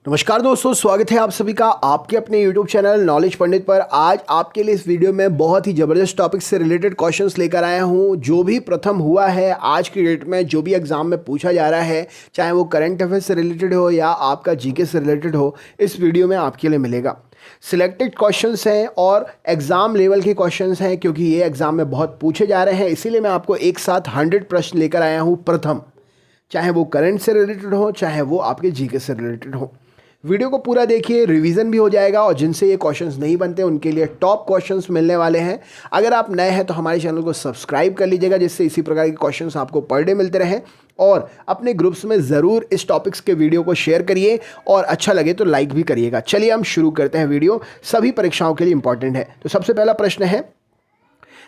नमस्कार दोस्तों, स्वागत है आप सभी का आपके अपने YouTube चैनल नॉलेज पंडित पर। आज आपके लिए इस वीडियो में बहुत ही ज़बरदस्त टॉपिक से रिलेटेड क्वेश्चंस लेकर आया हूं। जो भी प्रथम हुआ है आज की डेट में, जो भी एग्जाम में पूछा जा रहा है, चाहे वो करंट अफेयर से रिलेटेड हो या आपका जीके से रिलेटेड हो, इस वीडियो में आपके लिए मिलेगा। सिलेक्टेड क्वेश्चंस हैं और एग्जाम लेवल के क्वेश्चंस हैं, क्योंकि ये एग्जाम में बहुत पूछे जा रहे हैं। इसीलिए मैं आपको एक साथ 100 प्रश्न लेकर आया हूँ प्रथम, चाहे वो करंट से रिलेटेड हो, चाहे वो आपके जीके से रिलेटेड हो। वीडियो को पूरा देखिए, रिवीजन भी हो जाएगा और जिनसे ये क्वेश्चंस नहीं बनते उनके लिए टॉप क्वेश्चंस मिलने वाले हैं। अगर आप नए हैं तो हमारे चैनल को सब्सक्राइब कर लीजिएगा, जिससे इसी प्रकार के क्वेश्चंस आपको पर डे मिलते रहें। और अपने ग्रुप्स में ज़रूर इस टॉपिक्स के वीडियो को शेयर करिए और अच्छा लगे तो लाइक भी करिएगा। चलिए हम शुरू करते हैं। वीडियो सभी परीक्षाओं के लिए इंपॉर्टेंट है। तो सबसे पहला प्रश्न है,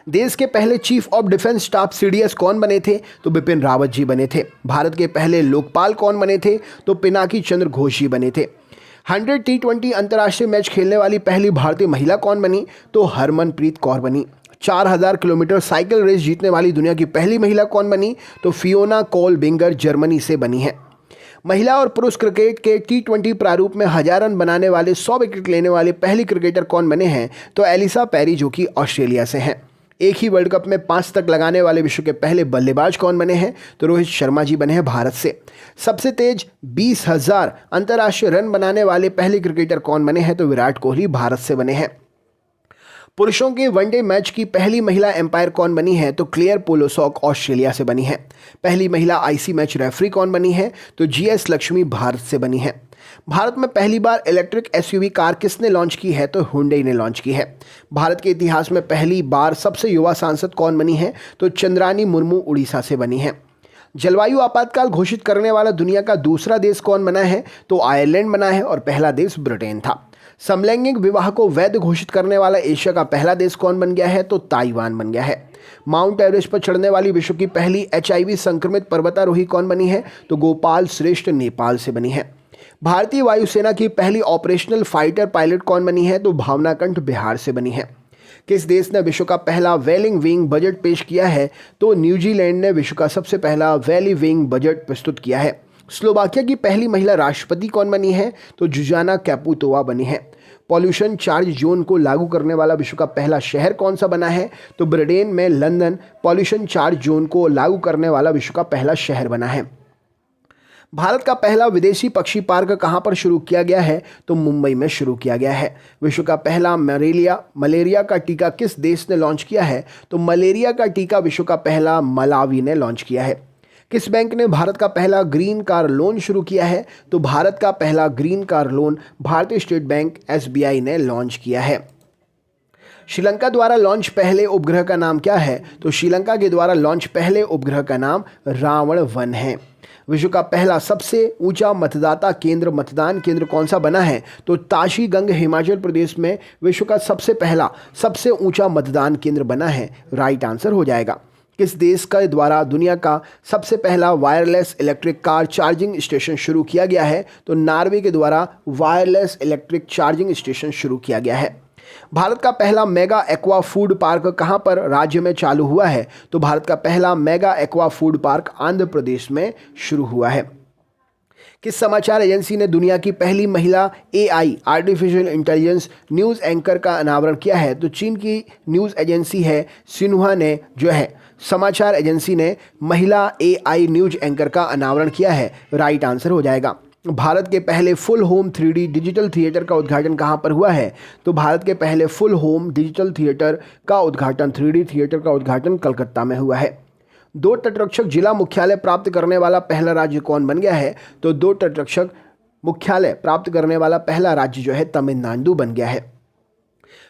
देश के पहले chief of defence staff CDS कौन बने थे? तो बिपिन रावत जी बने थे। भारत के पहले लोकपाल कौन बने थे? तो पिनाकी चंद्र घोष जी बने थे। 100 T20 अंतर्राष्ट्रीय मैच खेलने वाली पहली भारतीय महिला कौन बनी? तो हरमनप्रीत कौर बनी। 4000 किलोमीटर साइकिल रेस जीतने वाली दुनिया की पहली महिला कौन बनी? तो फियोना कोल बिंगर जर्मनी से बनी है। महिला और पुरुष क्रिकेट के T20 प्रारूप में 1000 रन बनाने वाले 100 विकेट लेने वाले पहली क्रिकेटर कौन बने हैं? तो एलिसा पेरी, जो कि ऑस्ट्रेलिया से हैं। एक ही वर्ल्ड कप में 5 तक लगाने वाले विश्व के पहले बल्लेबाज कौन बने हैं? तो रोहित शर्मा जी बने हैं भारत से। सबसे तेज 20,000 अंतर्राष्ट्रीय रन बनाने वाले पहले क्रिकेटर कौन बने हैं? तो विराट कोहली भारत से बने हैं। पुरुषों के वनडे मैच की पहली महिला एम्पायर कौन बनी है? तो क्लेयर पोलोसॉक ऑस्ट्रेलिया से बनी है। पहली महिला आईसी मैच रेफरी कौन बनी है? तो जीएस लक्ष्मी भारत से बनी है। भारत में पहली बार इलेक्ट्रिक एसयूवी कार किसने लॉन्च की है? तो हुंडई ने लॉन्च की है। भारत के इतिहास में पहली बार सबसे युवा सांसद कौन बनी है? तो चंद्रानी मुर्मू उड़ीसा से बनी है। जलवायु आपातकाल घोषित करने वाला दुनिया का दूसरा देश कौन बना है? तो आयरलैंड बना है और पहला देश ब्रिटेन था। समलैंगिक विवाह को वैध घोषित करने वाला एशिया का पहला देश कौन बन गया है? तो ताइवान बन गया है। माउंट एवरेस्ट पर चढ़ने वाली विश्व की पहली एचआईवी संक्रमित पर्वतारोही कौन बनी है? तो गोपाल श्रेष्ठ नेपाल से बनी है। भारतीय वायुसेना की पहली ऑपरेशनल फाइटर पायलट कौन बनी है? तो भावना कंठ बिहार से बनी है। किस देश ने विश्व का पहला वेलिंग विंग बजट पेश किया है? तो न्यूजीलैंड ने विश्व का सबसे पहला वैली विंग बजट प्रस्तुत किया है। स्लोवाकिया की पहली महिला राष्ट्रपति कौन बनी है? तो जुजाना कैपुतोवा बनी है। पॉल्यूशन चार्ज जोन को लागू करने वाला विश्व का पहला शहर कौन सा बना है? तो ब्रिटेन में लंदन पॉल्यूशन चार्ज जोन को लागू करने वाला विश्व का पहला शहर बना है। भारत का पहला विदेशी पक्षी पार्क कहां पर शुरू किया गया है? तो मुंबई में शुरू किया गया है। विश्व का पहला मलेरिया का टीका किस देश ने लॉन्च किया है? तो मलेरिया का टीका विश्व का पहला मलावी ने लॉन्च किया है। किस बैंक ने भारत का पहला ग्रीन कार लोन शुरू किया है? तो भारत का पहला ग्रीन कार लोन भारतीय स्टेट बैंक एसबीआई ने लॉन्च किया है। श्रीलंका द्वारा लॉन्च पहले उपग्रह का नाम क्या है? तो श्रीलंका के द्वारा लॉन्च पहले उपग्रह का नाम रावण-1 है। विश्व का पहला सबसे ऊंचा मतदान केंद्र कौन सा बना है? तो ताशीगंग हिमाचल प्रदेश में विश्व का सबसे ऊंचा मतदान केंद्र बना है। राइट आंसर हो जाएगा। किस देश का द्वारा दुनिया का सबसे पहला wireless electric car charging station शुरू किया गया है? तो नॉर्वे के द्वारा वायरलेस इलेक्ट्रिक चार्जिंग स्टेशन शुरू किया गया है। भारत का पहला मेगा एक्वा फूड पार्क कहां पर राज्य में चालू हुआ है? तो भारत का पहला mega aqua food park Andhra Pradesh में शुरू हुआ है। किस समाचार एजेंसी ने दुनिया की पहली महिला AI artificial intelligence news anchor का अनावरण किया है? तो चीन की न्यूज़ एजेंसी है सिन्हुआ ने समाचार एजेंसी ने महिला एआई न्यूज़ एंकर का अनावरण किया है। राइट आंसर हो जाएगा। भारत के पहले full home 3D digital theatre का उद्घाटन कहां पर हुआ है? तो भारत के पहले फुल होम डिजिटल थिएटर का उद्घाटन 3D थिएटर का उद्घाटन कलकत्ता में हुआ है। 2 तटरक्षक जिला मुख्यालय प्राप्त करने वाला पहला राज्य कौन बन गया है? तो 2 तटरक्षक मुख्यालय प्राप्त करने वाला पहला राज्य तमिलनाडु बन गया है।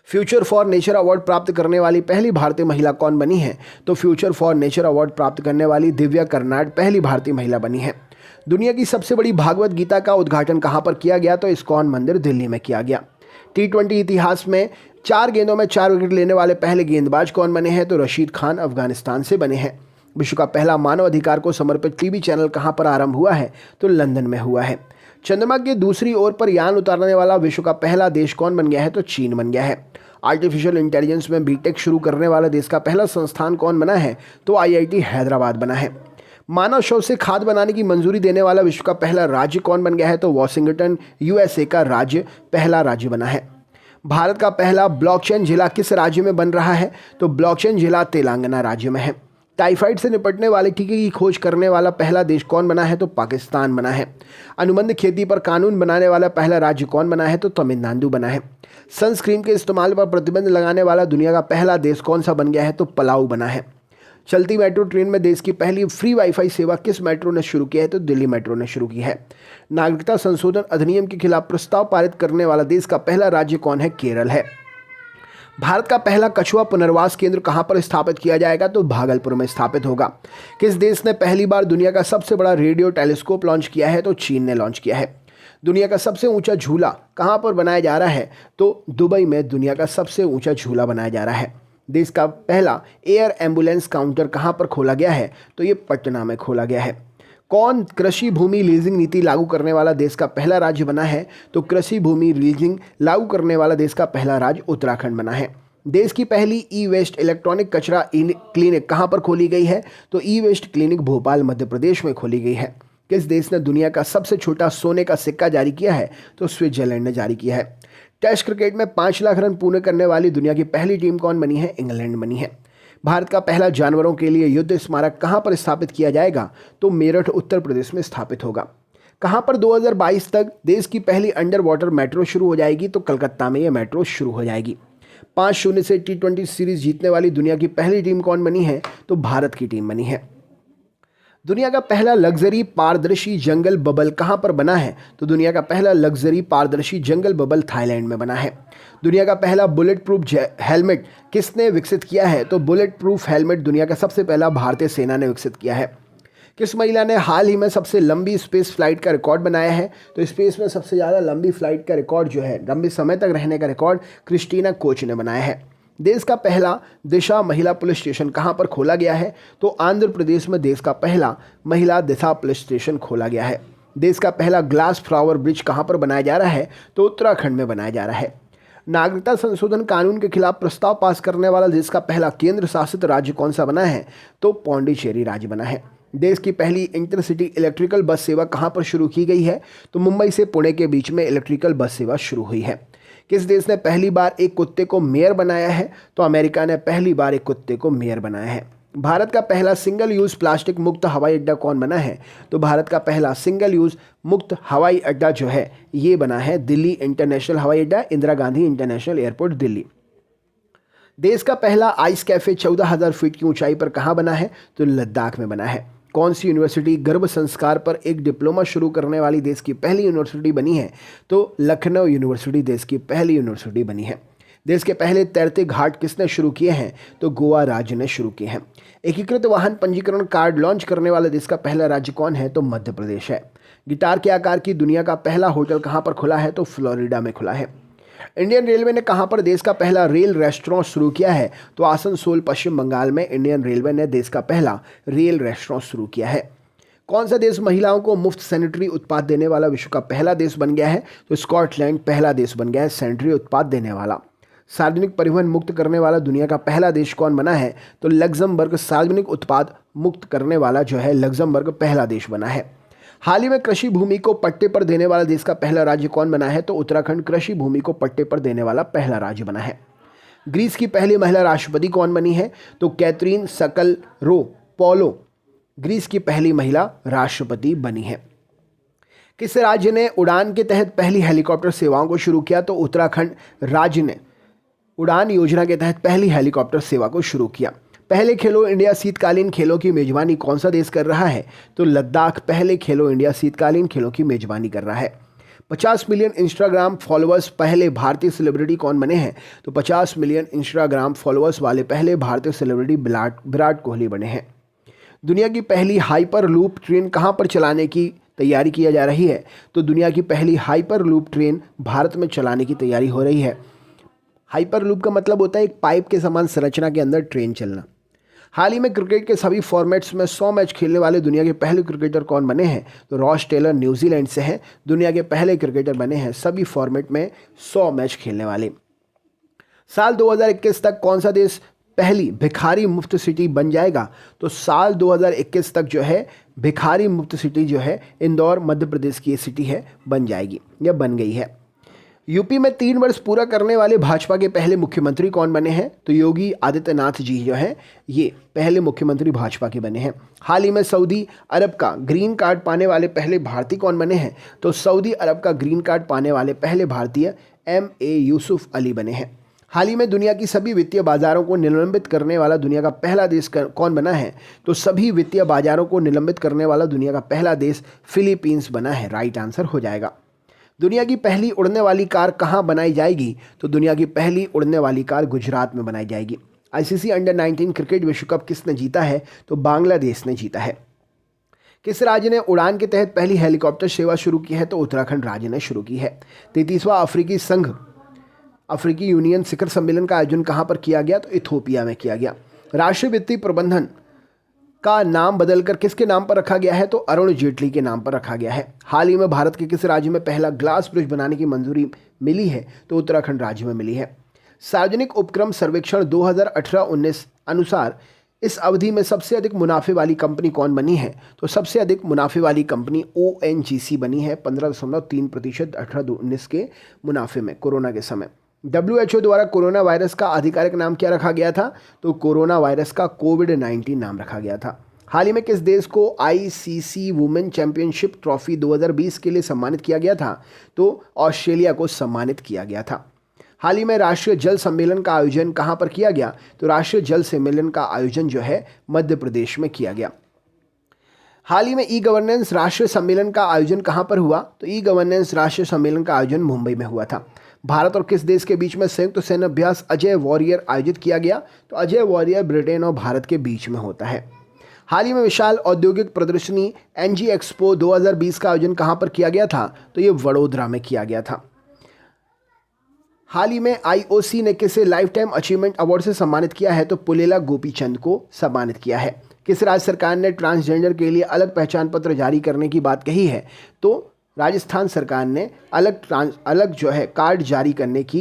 फ्यूचर फॉर नेचर अवार्ड प्राप्त करने वाली पहली भारतीय महिला कौन बनी है? तो फ्यूचर फॉर नेचर अवार्ड प्राप्त करने वाली दिव्या कर्नाड पहली भारतीय महिला बनी है। दुनिया की सबसे बड़ी भागवत गीता का उद्घाटन कहां पर किया गया? तो इस्कॉन मंदिर दिल्ली में किया गया। T20 इतिहास में 4 गेंदों में 4 विकेट लेने वाले पहले गेंदबाज कौन बने हैं? तो रशीद खान अफगानिस्तान से बने हैं। विश्व का पहला मानव अधिकार को समर्पित टीवी चैनल कहां पर आरंभ हुआ है? तो लंदन में हुआ है। चंद्रमा की दूसरी ओर पर यान उतारने वाला विश्व का पहला देश कौन बन गया है? तो चीन बन गया है। आर्टिफिशियल इंटेलिजेंस में बीटेक शुरू करने वाला देश का पहला संस्थान कौन बना है? तो आईआईटी हैदराबाद बना है। मानव शव से खाद बनाने की मंजूरी देने वाला विश्व का पहला राज्य कौन बन गया है? तो वॉशिंगटन यूएसए का राज्य पहला राज्य बना है। भारत का पहला ब्लॉकचेन जिला किस राज्य में बन रहा है? तो ब्लॉकचेन जिला तेलंगाना राज्य में है। टाइफाइड से निपटने वाले टीके की खोज करने वाला पहला देश कौन बना है? तो पाकिस्तान बना है। अनुबंध खेती पर कानून बनाने वाला पहला राज्य कौन बना है? तो तमिलनाडु बना है। सनस्क्रीन के इस्तेमाल पर प्रतिबंध लगाने वाला दुनिया का पहला देश कौन सा बन गया है? तो पलाऊ बना है। चलती मेट्रो ट्रेन में देश की पहली फ्री वाईफाई सेवा किस मेट्रो ने शुरू की है? तो दिल्ली मेट्रो ने शुरू की है। नागरिकता संशोधन अधिनियम के खिलाफ प्रस्ताव पारित करने वाला देश का पहला राज्य कौन है? केरल है। भारत का पहला कछुआ पुनर्वास केंद्र कहां पर स्थापित किया जाएगा? तो भागलपुर में स्थापित होगा। किस देश ने पहली बार दुनिया का सबसे बड़ा रेडियो टेलीस्कोप लॉन्च किया है? तो चीन ने लॉन्च किया है। दुनिया का सबसे ऊंचा झूला कहां पर बनाया जा रहा है? तो दुबई में दुनिया का सबसे ऊंचा झूला बनाया जा रहा है। देश का पहला एयर एम्बुलेंस काउंटर कहां पर खोला गया है? तो ये पटना में खोला गया है। कौन कृषि भूमि लीजिंग नीति लागू करने वाला देश का पहला राज्य बना है? तो कृषि भूमि लीजिंग लागू करने वाला देश का पहला राज्य उत्तराखंड बना है। देश की पहली ई वेस्ट इलेक्ट्रॉनिक कचरा क्लिनिक कहां पर खोली गई है? तो ई वेस्ट क्लिनिक भोपाल मध्य प्रदेश में खोली गई है। किस देश ने दुनिया का सबसे छोटा सोने का सिक्का जारी किया है? तो स्विट्जरलैंड ने जारी किया है। टेस्ट क्रिकेट में 5 लाख रन पूरे करने वाली दुनिया की पहली टीम कौन बनी है? इंग्लैंड बनी है। भारत का पहला जानवरों के लिए युद्ध स्मारक कहां पर स्थापित किया जाएगा? तो मेरठ उत्तर प्रदेश में स्थापित होगा। कहां पर 2022 तक देश की पहली अंडर वाटर मेट्रो शुरू हो जाएगी? तो कलकत्ता में यह मेट्रो शुरू हो जाएगी। 5-0 से T20 सीरीज जीतने वाली दुनिया की पहली टीम कौन बनी है? तो भारत की टीम बनी है। दुनिया का पहला लग्जरी पारदर्शी जंगल बबल कहां पर बना है? तो दुनिया का पहला लग्जरी पारदर्शी जंगल बबल थाईलैंड में बना है। दुनिया का पहला बुलेट प्रूफ हेलमेट किसने विकसित किया है? तो बुलेट प्रूफ हेलमेट दुनिया का सबसे पहला भारतीय सेना ने विकसित किया है। किस महिला ने हाल ही में सबसे लंबी स्पेस फ्लाइट का रिकॉर्ड बनाया है? तो स्पेस में सबसे ज़्यादा लंबी फ्लाइट का रिकॉर्ड जो है, लंबे समय तक रहने का रिकॉर्ड क्रिस्टीना कोच ने बनाया है। देश का पहला दिशा महिला पुलिस स्टेशन कहां पर खोला गया है? तो आंध्र प्रदेश में देश का पहला महिला दिशा पुलिस स्टेशन खोला गया है। देश का पहला ग्लास फ्लावर ब्रिज कहां पर बनाया जा रहा है? तो उत्तराखंड में बनाया जा रहा है। नागरिकता संशोधन कानून के खिलाफ प्रस्ताव पास करने वाला देश का पहला केंद्र शासित राज्य कौन सा बना है? तो पौंडीचेरी राज्य बना है। देश की पहली इंटरसिटी इलेक्ट्रिकल बस सेवा कहां पर शुरू की गई है? तो मुंबई से पुणे के बीच में इलेक्ट्रिकल बस सेवा शुरू हुई है। किस देश ने पहली बार एक कुत्ते को मेयर बनाया है? तो अमेरिका ने पहली बार एक कुत्ते को मेयर बनाया है। भारत का पहला सिंगल यूज प्लास्टिक मुक्त हवाई अड्डा कौन बना है? तो भारत का पहला सिंगल यूज मुक्त हवाई अड्डा जो है ये बना है दिल्ली इंटरनेशनल हवाई अड्डा, इंदिरा गांधी इंटरनेशनल एयरपोर्ट दिल्ली। देश का पहला आइस कैफे 14,000 फीट की ऊंचाई पर कहां बना है? तो लद्दाख में बना है। कौन सी यूनिवर्सिटी गर्भ संस्कार पर एक डिप्लोमा शुरू करने वाली देश की पहली यूनिवर्सिटी बनी है? तो लखनऊ यूनिवर्सिटी देश की पहली यूनिवर्सिटी बनी है। देश के पहले तैरते घाट किसने शुरू किए हैं? तो गोवा राज्य ने शुरू किए हैं। एकीकृत वाहन पंजीकरण कार्ड लॉन्च करने वाले देश का पहला राज्य कौन है? तो मध्य प्रदेश है। गिटार के आकार की दुनिया का पहला होटल कहां पर खुला है? तो फ्लोरिडा में खुला है। इंडियन रेलवे ने कहां पर देश का पहला रेल रेस्टोरेंट शुरू किया है? तो आसनसोल पश्चिम बंगाल में इंडियन रेलवे ने देश का पहला रेल रेस्टोरेंट शुरू किया है। कौन सा देश महिलाओं को मुफ्त सैनिटरी उत्पाद देने वाला विश्व का पहला देश बन गया है? तो स्कॉटलैंड पहला देश बन गया है सैनिटरी उत्पाद देने वाला। सार्वजनिक परिवहन मुक्त करने वाला दुनिया का पहला देश कौन बना है? तो लग्जमबर्ग सार्वजनिक उत्पाद मुक्त करने वाला जो है लग्जमबर्ग पहला देश बना है। हाल ही में कृषि भूमि को पट्टे पर देने वाला देश का पहला राज्य कौन बना है? तो उत्तराखंड कृषि भूमि को पट्टे पर देने वाला पहला राज्य बना है। ग्रीस की पहली महिला राष्ट्रपति कौन बनी है? तो कैथरीन सकलरोपोलो ग्रीस की पहली महिला राष्ट्रपति बनी है। किस राज्य ने उड़ान के तहत पहली हेलीकॉप्टर सेवाओं को शुरू किया? तो उत्तराखंड राज्य ने उड़ान योजना के तहत पहली हेलीकॉप्टर सेवा को शुरू किया। पहले खेलो इंडिया शीतकालीन खेलों की मेजबानी कौन सा देश कर रहा है? तो लद्दाख पहले खेलो इंडिया शीतकालीन खेलों की मेजबानी कर रहा है। 50 मिलियन इंस्टाग्राम फॉलोअर्स पहले भारतीय सेलिब्रिटी कौन बने हैं? तो 50 मिलियन इंस्टाग्राम फॉलोअर्स वाले पहले भारतीय सेलिब्रिटी विराट कोहली बने हैं। दुनिया की पहली हाइपर लूप ट्रेन कहां पर चलाने की तैयारी किया जा रही है? तो दुनिया की पहली हाइपर लूप ट्रेन भारत में चलाने की तैयारी हो रही है। हाइपर लूप का मतलब होता है एक पाइप के समान संरचना के अंदर ट्रेन चलना। हाल ही में क्रिकेट के सभी फॉर्मेट्स में 100 मैच खेलने वाले दुनिया के पहले क्रिकेटर कौन बने हैं? तो रॉस टेलर न्यूजीलैंड से हैं, दुनिया के पहले क्रिकेटर बने हैं सभी फॉर्मेट में 100 मैच खेलने वाले। साल 2021 तक कौन सा देश पहली भिखारी मुक्त सिटी बन जाएगा? तो साल 2021 तक जो है भिखारी मुक्त सिटी जो है इंदौर मध्य प्रदेश की ये सिटी है बन जाएगी या बन गई है। यूपी में 3 वर्ष पूरा करने वाले भाजपा के पहले मुख्यमंत्री कौन बने हैं? तो योगी आदित्यनाथ जी जो हैं ये पहले मुख्यमंत्री भाजपा के बने हैं। हाल ही में सऊदी अरब का ग्रीन कार्ड पाने वाले पहले भारतीय कौन बने हैं? तो सऊदी अरब का ग्रीन कार्ड पाने वाले पहले भारतीय M.A. यूसुफ अली बने हैं। हाल ही में दुनिया की सभी वित्तीय बाजारों को निलंबित करने वाला दुनिया का पहला देश कौन बना है? तो सभी वित्तीय बाजारों को निलंबित करने वाला दुनिया का पहला देश फिलीपींस बना है। राइट आंसर हो जाएगा। दुनिया की पहली उड़ने वाली कार कहाँ बनाई जाएगी? तो दुनिया की पहली उड़ने वाली कार गुजरात में बनाई जाएगी। ICC अंडर 19 क्रिकेट विश्व कप किसने जीता है? तो बांग्लादेश ने जीता है। किस राज्य ने उड़ान के तहत पहली हेलीकॉप्टर सेवा शुरू की है? तो उत्तराखंड राज्य ने शुरू की है। 33वां अफ्रीकी यूनियन शिखर सम्मेलन का आयोजन कहाँ पर किया गया? तो इथोपिया में किया गया। राष्ट्रीय वित्तीय प्रबंधन का नाम बदलकर किसके नाम पर रखा गया है? तो अरुण जेटली के नाम पर रखा गया है। हाल ही में भारत के किस राज्य में पहला ग्लास ब्रिज बनाने की मंजूरी मिली है? तो उत्तराखंड राज्य में मिली है। सार्वजनिक उपक्रम सर्वेक्षण 2018-19 अनुसार इस अवधि में सबसे अधिक मुनाफे वाली कंपनी कौन बनी है? तो सबसे अधिक मुनाफे वाली कंपनी ONGC बनी है 15.3% 18-19 के मुनाफे में कोरोना के समय। WHO द्वारा कोरोना वायरस का आधिकारिक नाम क्या रखा गया था? तो कोरोना वायरस का कोविड-19 नाम रखा गया था। हाल ही में किस देश को ICC वुमेन चैंपियनशिप ट्रॉफी 2020 के लिए सम्मानित किया गया था? तो ऑस्ट्रेलिया को सम्मानित किया गया था। हाल ही में राष्ट्रीय जल सम्मेलन का आयोजन कहाँ पर किया गया? तो राष्ट्रीय जल सम्मेलन का आयोजन जो है मध्य प्रदेश में किया गया। हाल ही में E-गवर्नेंस राष्ट्रीय सम्मेलन का आयोजन कहाँ पर हुआ? तो E-गवर्नेंस राष्ट्रीय सम्मेलन का आयोजन मुंबई में हुआ था। भारत और किस देश के बीच में संयुक्त सैन्य अभ्यास अजय वॉरियर आयोजित किया गया? तो अजय वॉरियर ब्रिटेन और भारत के बीच में होता है। हाल ही में विशाल औद्योगिक प्रदर्शनी NG एक्सपो 2020 का आयोजन कहाँ पर किया गया था? तो ये वडोदरा में किया गया था। हाल ही में IOC ने किसे लाइफ टाइम अचीवमेंट अवार्ड से सम्मानित किया है? तो पुलेला गोपीचंद को सम्मानित किया है। किस राज्य सरकार ने ट्रांसजेंडर के लिए अलग पहचान पत्र जारी करने की बात कही है? तो राजस्थान सरकार ने अलग जो है कार्ड जारी करने की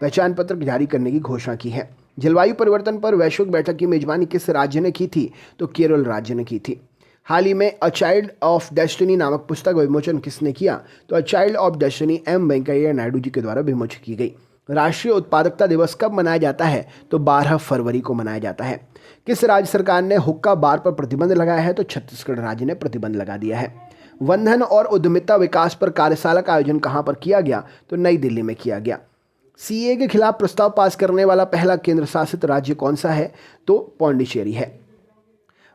पहचान पत्र जारी करने की घोषणा की है। जलवायु परिवर्तन पर वैश्विक बैठक की मेजबानी किस राज्य ने की थी? तो केरल राज्य ने की थी। हाल ही में अ चाइल्ड ऑफ डेस्टिनी नामक पुस्तक विमोचन किसने किया? तो a child of destiny M Venkaiah Naidu ji के द्वारा विमोचन की गई। राष्ट्रीय उत्पादकता दिवस कब मनाया जाता है? तो 12 फरवरी को मनाया जाता है। किस राज्य सरकार ने हुक्का बार पर प्रतिबंध लगाया है? तो छत्तीसगढ़ राज्य ने प्रतिबंध लगा दिया है। वंधन और उद्यमिता विकास पर कार्यशाला का आयोजन कहाँ पर किया गया? तो नई दिल्ली में किया गया। CA के खिलाफ प्रस्ताव पास करने वाला पहला केंद्र शासित राज्य कौन सा है? तो पौंडीचेरी है।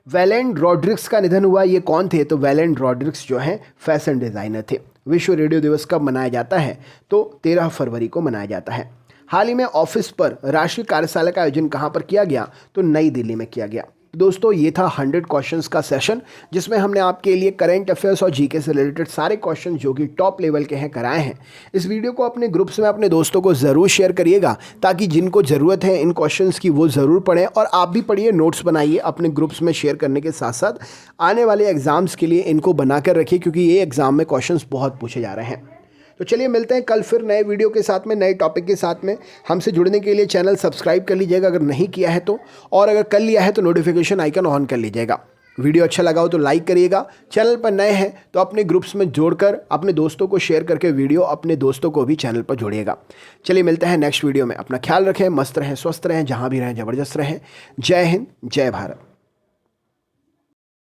वैलेंट रॉड्रिक्स का निधन हुआ, ये कौन थे? तो वैलेंट रॉड्रिक्स जो हैं फैशन डिज़ाइनर थे। विश्व रेडियो दिवस कब मनाया जाता है? तो 13 फरवरी को मनाया जाता है। हाल ही में ऑफिस पर राष्ट्रीय कार्यशाला का आयोजन कहाँ पर किया गया? तो नई दिल्ली में किया गया। दोस्तों ये था 100 क्वेश्चंस का सेशन जिसमें हमने आपके लिए करंट अफेयर्स और जीके से रिलेटेड सारे क्वेश्चन जो कि टॉप लेवल के हैं कराए हैं। इस वीडियो को अपने ग्रुप्स में अपने दोस्तों को ज़रूर शेयर करिएगा ताकि जिनको ज़रूरत है इन क्वेश्चंस की वो ज़रूर पढ़ें और आप भी पढ़िए, नोट्स बनाइए, अपने ग्रुप्स में शेयर करने के साथ साथ आने वाले एग्ज़ाम्स के लिए इनको बना कर रखिए क्योंकि ये एग्ज़ाम में क्वेश्चंस बहुत पूछे जा रहे हैं। तो चलिए मिलते हैं कल फिर नए वीडियो के साथ में, नए टॉपिक के साथ में। हमसे जुड़ने के लिए चैनल सब्सक्राइब कर लीजिएगा अगर नहीं किया है तो, और अगर कर लिया है तो नोटिफिकेशन आइकन ऑन कर लीजिएगा। वीडियो अच्छा लगा हो तो लाइक करिएगा। चैनल पर नए हैं तो अपने ग्रुप्स में जोड़कर अपने दोस्तों को शेयर करके वीडियो अपने दोस्तों को भी चैनल पर जोड़िएगा। चलिए मिलते हैं नेक्स्ट वीडियो में। अपना ख्याल रखें, मस्त रहें, स्वस्थ रहें, जहाँ भी रहें ज़बरदस्त रहें। जय हिंद, जय भारत।